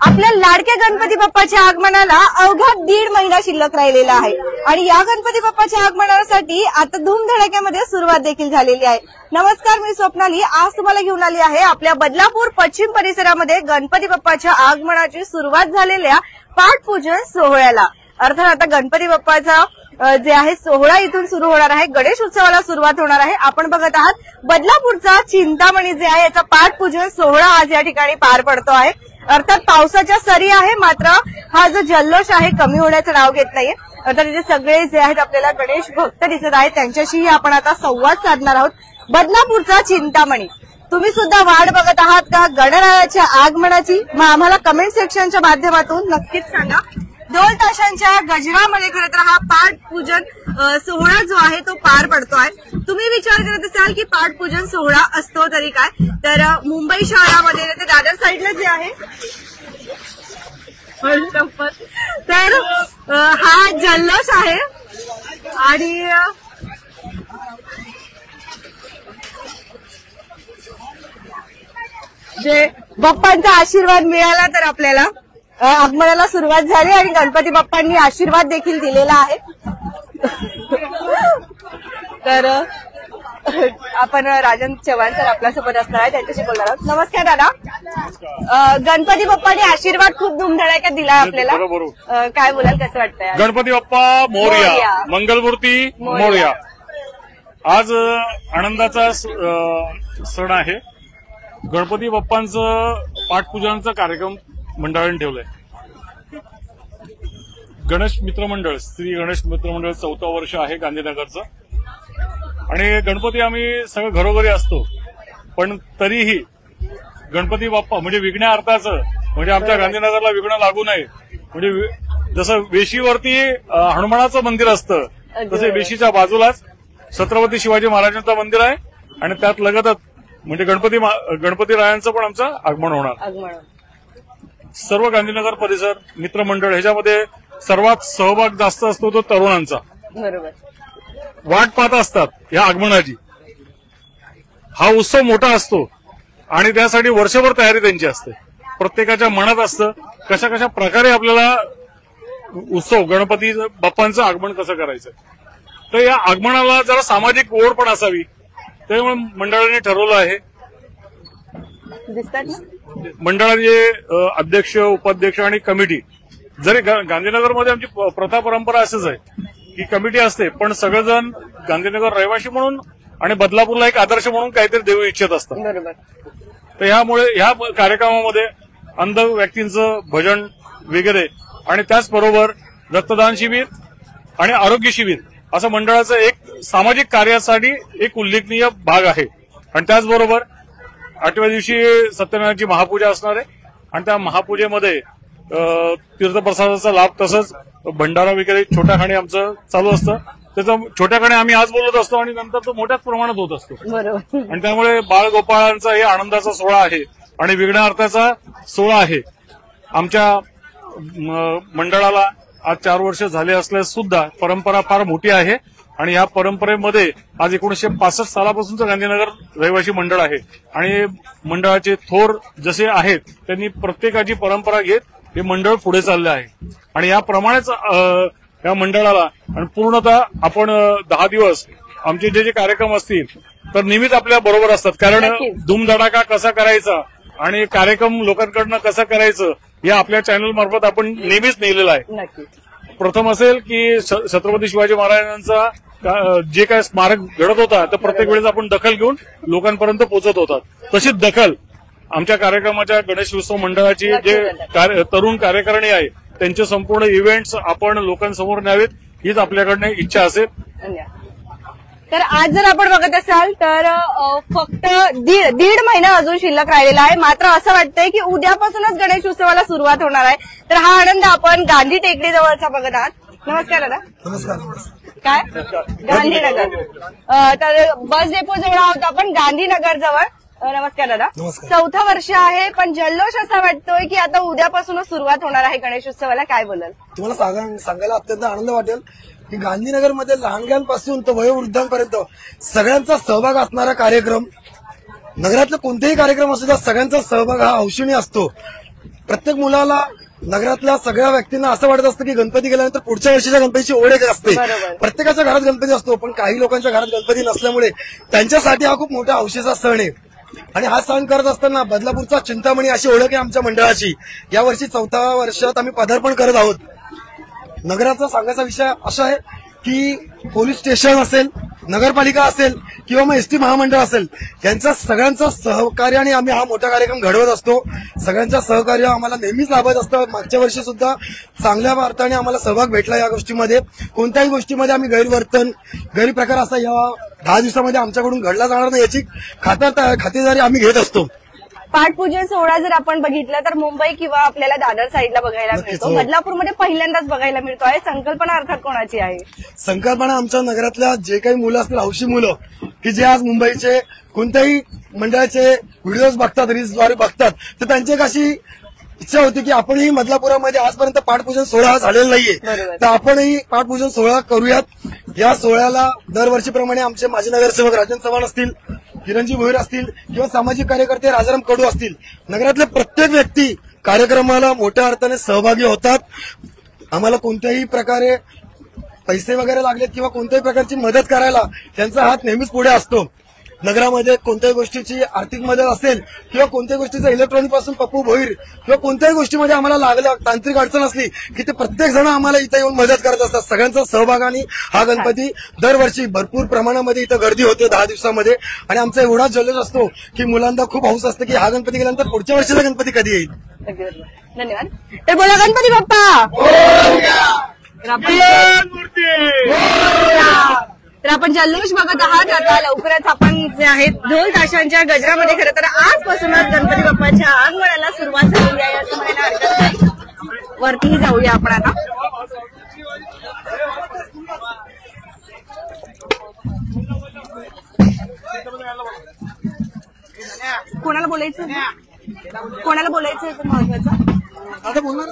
आपल्या लाडक्या गणपती बाप्पाच्या आगमनाला अवघा 1.5 महिना शिल्लक राहिलेला आहे आणि या गणपती बाप्पाच्या आगमनासाठी आता धूमधडाक्यामध्ये सुरुवात देखील झालेली आहे। नमस्कार, मी स्वप्नाली आज तुम्हाला घेऊन आली आहे आपल्या बदलापूर पश्चिम परिसरामध्ये गणपती बाप्पाच्या आगमनाची सुरुवात झालेल्या पाठपूजन सोहळ्याला। अर्थात आता गणपती बाप्पाचा जे आहे सोहळा इथून सुरू होणार आहे, गणेश उत्सवाला सुरुवात होणार आहे। आपण बघत आहात बदलापूरचा चिंतामणी जे आहे याचा पाठपूजन सोहळा आज या ठिकाणी पार पडतो आहे। अर्थात पावसाच्या सरी आहे, मात्र हा जो जल्लोष आहे कमी होण्याचं नाव घेत नाहीये। अर्थात इथे सगळे जे आहेत आपल्याला गणेश भक्त दिसत आहेत, त्यांच्याशीही आपण आता संवाद साधणार आहोत। बदलापूरचा चिंतामणी, तुम्ही सुद्धा वाट बघत आहात का गणरायाच्या आगमनाची? मग आम्हाला कमेंट सेक्शनच्या माध्यमातून नक्कीच सांगा। ढोल ताशांच्या गजरामध्ये खरं तर हा पाठपूजन सोहळा जो आहे तो पार पडतो आहे। तुम्ही विचार करत असाल की पाठपूजन सोहळा असतो तरी काय, तर मुंबई शहरामध्ये ते दादर साईडला जे आहे तर हा जल्लोष आहे आणि जे बाप्पांचा आशीर्वाद मिळाला तर आपल्याला आगमनाला सुरुवात झाली आणि गणपती बाप्पांनी आशीर्वाद देखील दिलेला आहे। तर आपण राजन चव्हाण सर आपल्यासोबत असणार आहे, त्यांच्याशी बोलणार आहोत। नमस्कार दादा, गणपती बाप्पांनी आशीर्वाद खूप धूमधडाक्यात दिला आपल्याला, काय बोलाल, कसं वाटतंय? गणपती बाप्पा मोरया, मंगलमूर्ती मोरया। आज आनंदाचा सण आहे। गणपती बाप्पांचं पाठपूजनाचा कार्यक्रम मंडळाने ठेवलंय। गणेश मित्र मंडळ, श्री गणेश मित्र मंडळ 4th वर्ष आहे गांधीनगरचं। आणि गणपती आम्ही सगळं घरोघरी असतो, पण तरीही गणपती बाप्पा म्हणजे विघ्न अर्थाचं, म्हणजे आमच्या गांधीनगरला विघ्न लागू नये, म्हणजे जसं वेशीवरती हनुमानाचं मंदिर असतं तसे वेशीच्या बाजूलाच छत्रपती शिवाजी महाराजांचं मंदिर आहे आणि त्यात लगतच म्हणजे गणपती रायांचं पण आमचं आगमन होणार। सर्व गांधीनगर परिसर मित्रमंडळ ह्याच्यामध्ये सर्वात सहभाग जास्त असतो तो तरुणांचा। बरोबर, वाट पाहत असतात या आगमनाची। हा उत्सव मोठा असतो आणि त्यासाठी वर्षभर तयारी त्यांची असते। प्रत्येकाच्या मनात असतं कशा कशा प्रकारे आपल्याला उत्सव गणपती बाप्पांचं आगमन कसं करायचं। तर या आगमनाला जरा सामाजिक ओढ पण असावी, त्यामुळे मंडळाने ठरवलं आहे। दिसतात ना मंडळाचे अध्यक्ष, उपाध्यक्ष आणि कमिटी, जरी गांधीनगरमध्ये आमची प्रथा परंपरा अशीच आहे की कमिटी असते, पण सगळेजण गांधीनगर रहिवासी म्हणून आणि बदलापूरला एक आदर्श म्हणून काहीतरी देऊ इच्छित असतात। बरोबर, तर ह्यामुळे ह्या कार्यक्रमामध्ये अंध व्यक्तींचं भजन वगैरे आणि त्याचबरोबर रक्तदान शिबिर आणि आरोग्य शिबिर असं मंडळाचं एक सामाजिक कार्यासाठी एक उल्लेखनीय भाग आहे। आणि त्याचबरोबर 8व्या दिवशी सत्यनारायणाची महापूजा असणार आहे आणि त्या महापूजेमध्ये तीर्थप्रसादाचा लाभ तसंच भंडारा वगैरे छोट्या खाणी आमचं चालू असतं। त्याचं छोट्या खाणी आम्ही आज बोलत असतो आणि नंतर तो मोठ्याच प्रमाणात होत असतो। बरोबर, आणि त्यामुळे बाळगोपाळांचा हे आनंदाचा सोहळा आहे आणि विघ्नार्थाचा सोहळा आहे। आमच्या मंडळाला आज 4 वर्ष झाले असल्यास सुद्धा परंपरा फार मोठी आहे आणि या परंपरेमध्ये आज 1965 सालापासूनचं गांधीनगर रहिवासी मंडळ आहे आणि मंडळाचे थोर जसे आहेत त्यांनी प्रत्येकाची परंपरा घेत हे मंडळ पुढे चालले आहे। आणि याप्रमाणेच या मंडळाला आणि पूर्णतः आपण 10 दिवस आमचे जे कार्यक्रम असतील तर नेहमीच आपल्या बरोबर असतात, कारण धूमधडाका कसा करायचा आणि कार्यक्रम लोकांकडनं कसं करायचं हे आपल्या चॅनल मार्फत आपण नेहमीच नेलेलं आहे। प्रथम असेल की छत्रपती शिवाजी महाराजांचा जे काय स्मारक घडत होता तर प्रत्येक वेळेस आपण दखल घेऊन लोकांपर्यंत पोहोचत होतात, तशीच दखल आमच्या कार्यक्रमाच्या गणेश उत्सव मंडळाची जे तरुण कार्यकारिणी आहे त्यांचे संपूर्ण इव्हेंट्स आपण लोकांसमोर न्यावेत हीच आपल्याकडनं इच्छा असेल। तर आज जर आपण बघत असाल तर फक्त दीड महिना अजून शिल्लक राहिलेला आहे, मात्र असं वाटतंय की उद्यापासूनच गणेश उत्सवाला सुरुवात होणार आहे। तर हा आनंद आपण गांधी टेकडी जवळचा बघत आहात। नमस्कार दादा। नमस्कार। काय गांधीनगर, तर बस डेपो जवळ आहोत आपण गांधीनगर जवळ। नमस्कार दादा। 4th वर्ष आहे, पण जल्लोष असा वाटतोय की आता उद्यापासूनच सुरुवात होणार आहे गणेश उत्सवाला, काय बोलाल? तुम्हाला सांगायला अत्यंत आनंद वाटेल की गांधीनगरमध्ये लहानग्यांपासून तर वयोवृद्धांपर्यंत सगळ्यांचा सहभाग असणारा कार्यक्रम, नगरातला कोणतेही कार्यक्रम असू द्या सगळ्यांचा सहभाग हा औषणी असतो। प्रत्येक मुलाला नगरातल्या सगळ्या व्यक्तींना असं वाटत असतं की गणपती गेल्यानंतर पुढच्या वर्षीच्या गणपतीची ओढ एक असते. बरोबर. प्रत्येकाच्या घरात गणपती असतो, पण काही लोकांच्या घरात गणपती नसल्यामुळे त्यांच्यासाठी हा खूप मोठा हौसेचा सण आहे. आणि हा सण करत असताना बदलापूरचा चिंतामणी अशी ओळख आहे आमच्या मंडळाची. यावर्षी 4व्या वर्षात आम्ही पदार्पण करत आहोत. नगराचा सांगायचा विषय असा आहे की पोलीस स्टेशन असेल, नगरपालिका असेल किंवा मग एसटी महामंडळ असेल, यांचा सगळ्यांचं सहकार्याने आम्ही हा मोठा कार्यक्रम घडवत असतो. सगळ्यांचं सहकार्य आम्हाला नेहमीच लाभत असतं. मागच्या वर्षी सुद्धा चांगल्या अर्थाने आम्हाला सहभाग भेटला या गोष्टीमध्ये. कोणत्याही गोष्टीमध्ये आम्ही गैरप्रकार असा या 10 दिवसामध्ये आमच्याकडून घडला जाणार नाही याची खातेदारी आम्ही घेत असतो. पाटपूजन सोहळा जर आपण बघितलं तर मुंबई किंवा आपल्याला दादर साईडला बघायला मिळतो, बदलापूरमध्ये पहिल्यांदाच बघायला मिळतो आहे. संकल्पना अर्थात कोणाची आहे? संकल्पना आमच्या नगरातल्या जे काही मुलं असतील, हौशी मुलं की जे आज मुंबईचे कोणत्याही मंडळाचे व्हिडिओज बघतात, रील्सद्वारे बघतात, तर त्यांची एक अशी इच्छा होती की आपणही बदलापुरामध्ये आजपर्यंत पाटपूजन सोहळा झालेला नाहीये, तर आपणही पाटपूजन सोहळा करूयात. या सोहळ्याला दरवर्षीप्रमाणे आमचे माजी नगरसेवक राजन चव्हाण असतील, किरणजी भोईर असतील किंवा सामाजिक कार्यकर्ते राजाराम कडू असतील, नगरातले प्रत्येक व्यक्ती कार्यक्रमाला मोठ्या अर्थाने सहभागी होतात. आम्हाला कोणत्याही प्रकारे पैसे वगैरे लागलेत किंवा कोणत्याही प्रकारची मदत करायला त्यांचा हात नेहमीच पुढे असतो. नगरामध्ये कोणत्याही गोष्टीची आर्थिक मदत असेल किंवा कोणत्याही गोष्टीचं इलेक्ट्रॉनिक पासून पप्पू भोईर किंवा कोणत्याही गोष्टीमध्ये आम्हाला लागलं, तांत्रिक अडचण असली की ते प्रत्येक जण आम्हाला इथे येऊन मदत करत असतात. सगळ्यांचा सहभागाने हा गणपती दरवर्षी भरपूर प्रमाणामध्ये इथं गर्दी होते 10 दिवसामध्ये. आणि आमचा एवढा जल्लोष असतो की मुलांना खूप हौस असते की हा गणपती गेल्यानंतर पुढच्या वर्षीचा गणपती कधी येईल. धन्यवाद. तर बोला गणपती बाप्पा. तर आपण जल्लोष बघत आहात. आता लवकरच आपण जे आहेत ढोल ताशांच्या गजरामध्ये खरं तर आजपासूनच गणपती बाप्पाच्या आगमनाला सुरुवात झालेली आहे असं म्हणायला हरकत नाही. वरतीही जाऊया आपण आता. कोणाला बोलायचं महत्वाचं? आता बोलणार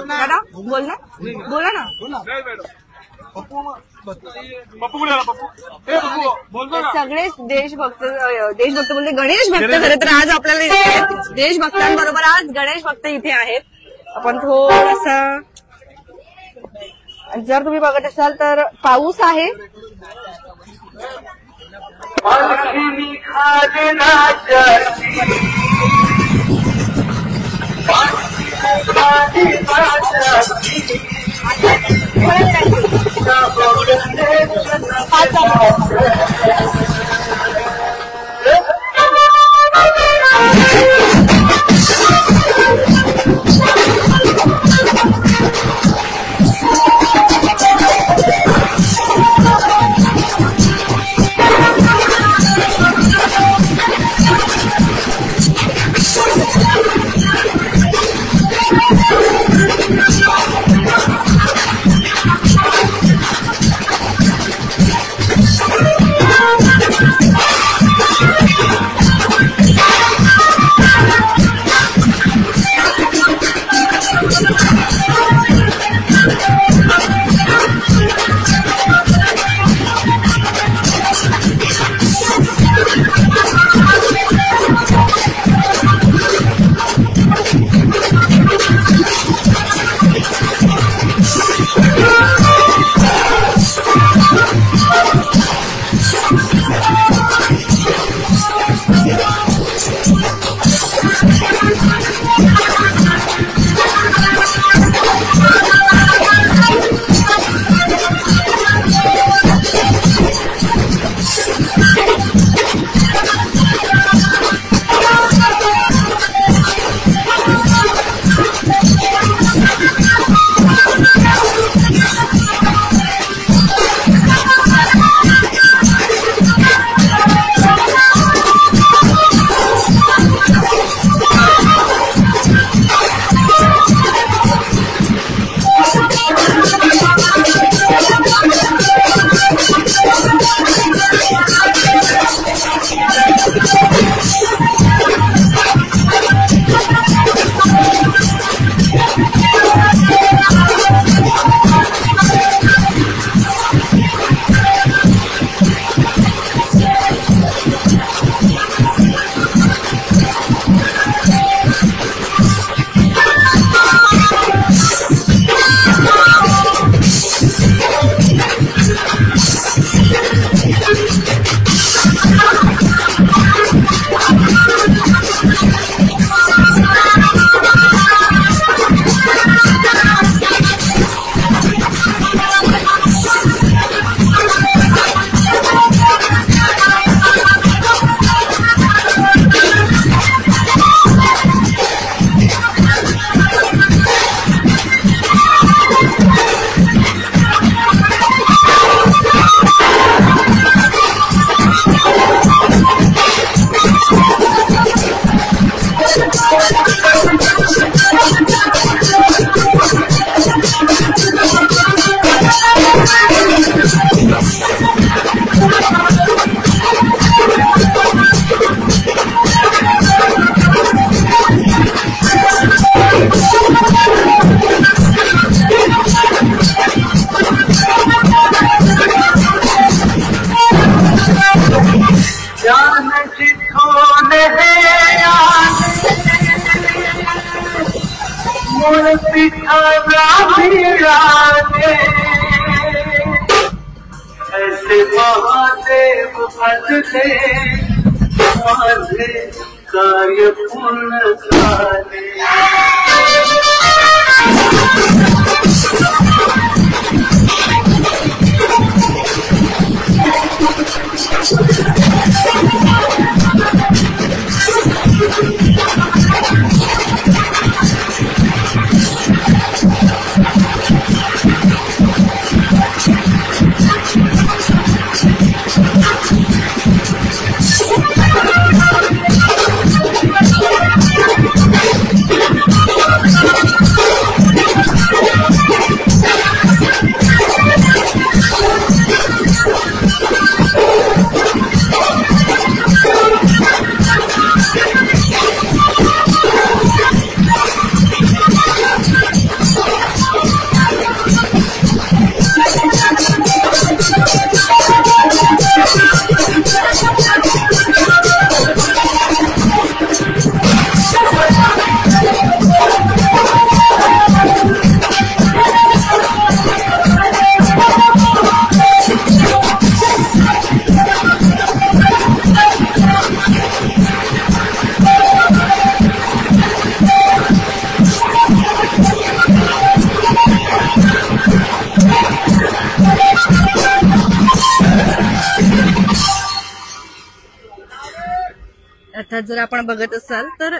दादा बोल ना, बोला ना. सगळेच देशभक्त बोलते गणेश भक्त. खरं तर आज आपल्याला देशभक्तांबरोबर आज गणेश भक्त इथे आहेत. आपण थोडंसं जर तुम्ही बघत असाल तर पाऊस आहे. गोड पिठाला भिडाले ऐसे महादेव भजले माझे कार्य पूर्ण झाले अर्थात जर आपण बघत असाल तर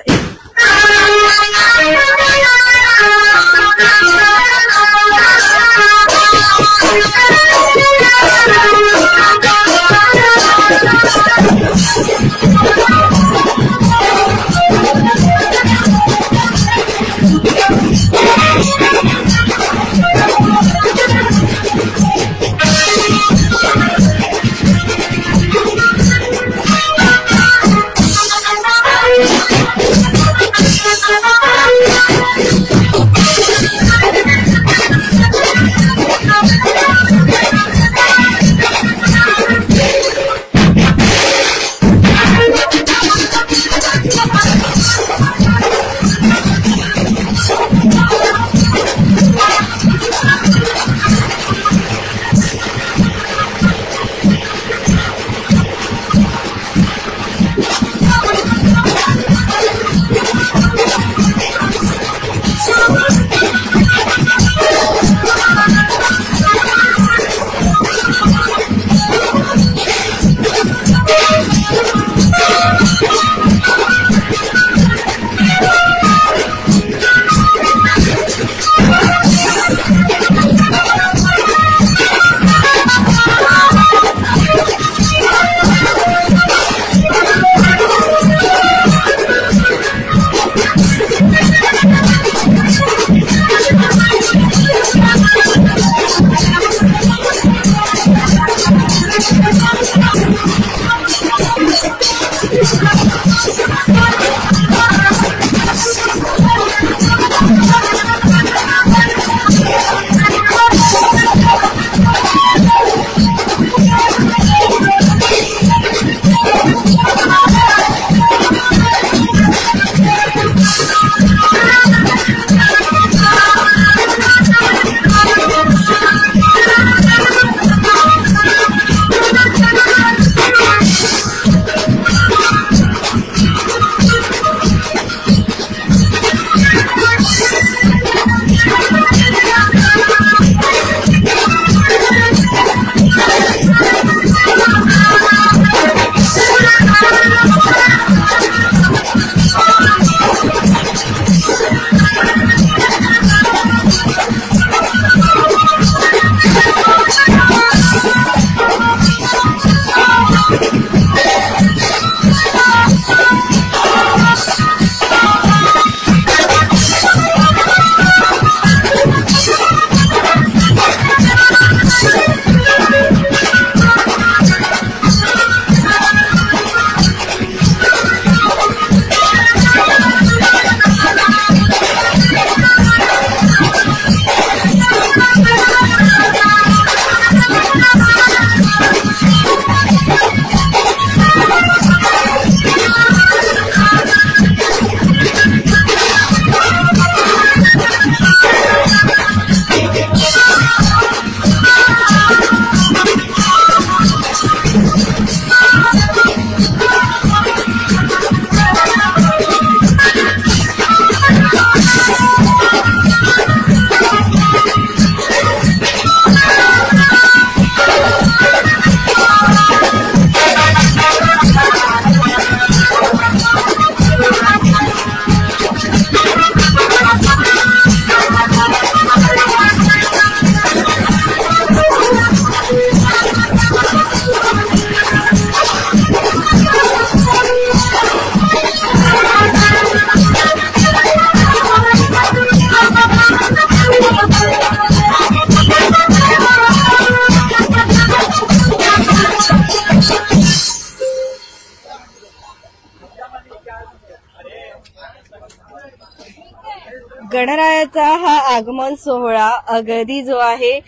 गणरायाचा हा आगमन सोहळा अगदी जो आहे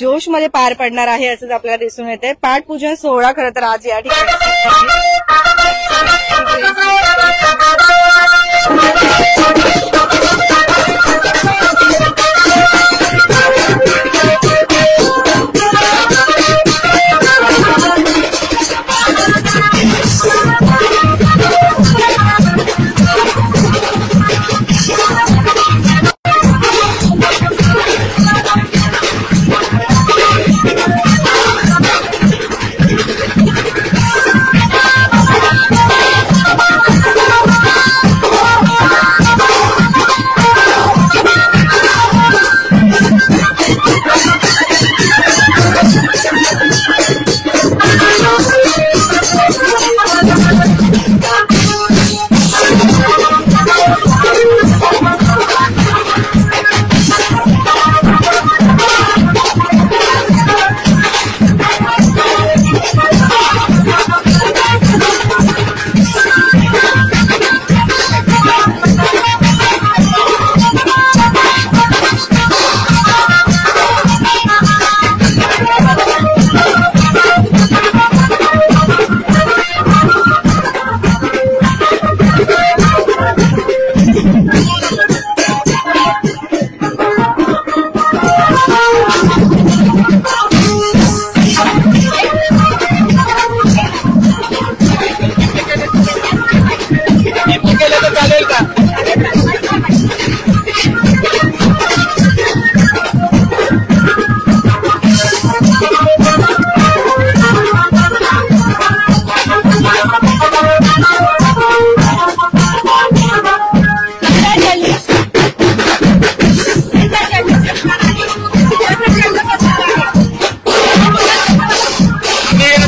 जोश मध्ये पार पडणार आहे असंच आपल्याला दिसून येते. पाटपूजन सोहळा खरं तर आज या ठिकाणी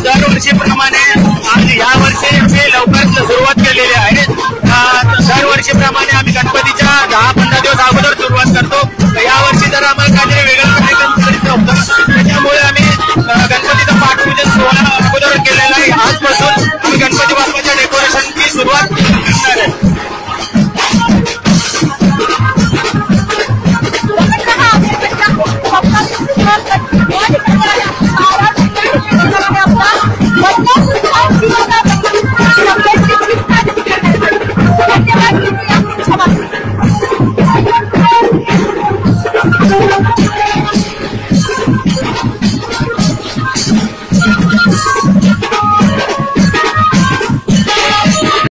दरवर्षीप्रमाणे आम्ही यावर्षी लवकरच सुरुवात केलेली आहे. दरवर्षीप्रमाणे आम्ही गणपतीच्या 10-15 दिवस अगोदर सुरुवात करतो. यावर्षी जर आम्हाला काहीतरी वेगळं करायचं होतं त्याच्यामुळे